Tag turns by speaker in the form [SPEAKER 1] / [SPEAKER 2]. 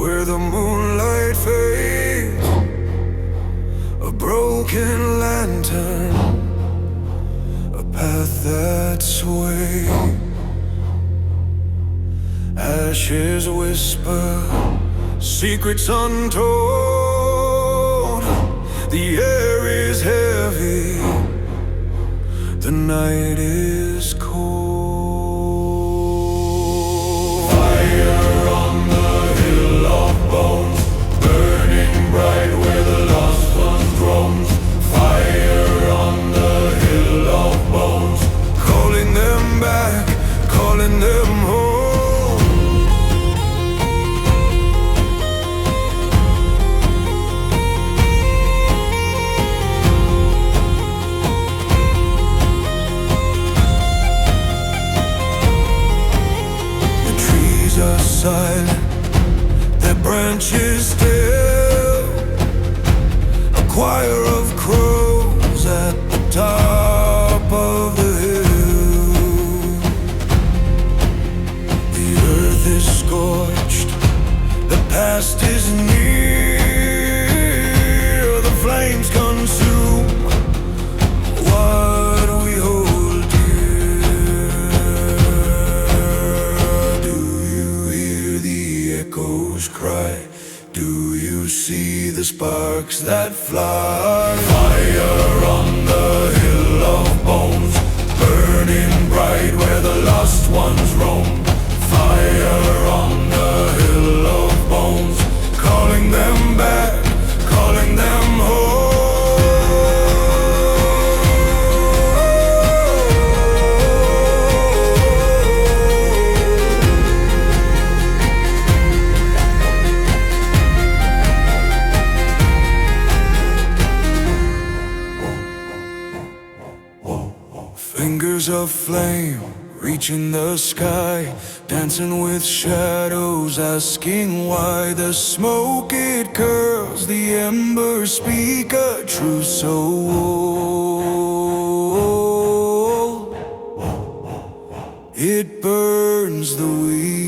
[SPEAKER 1] where the moonlight fades, a broken lantern, a path that sways. Ashes whisper secrets untold. The air is heavy, the night is cold. Fire on the hill of bones, burning bright where the lost ones roam. Fire on the hill of bones, calling them back, calling them home. Silent, their branches still, a choir of crows at the top of the hill. The earth is scorched, the past is near, the flames consume what we hold cry. Do you see the sparks that fly? Fire on the hill of bones, burning bright where the lost ones roam. Fire on the hill of bones, calling them back, calling them home. Fingers of flame reaching the sky, dancing with shadows, asking why. The smoke it curls, the embers speak a truth so old. It burns the weak.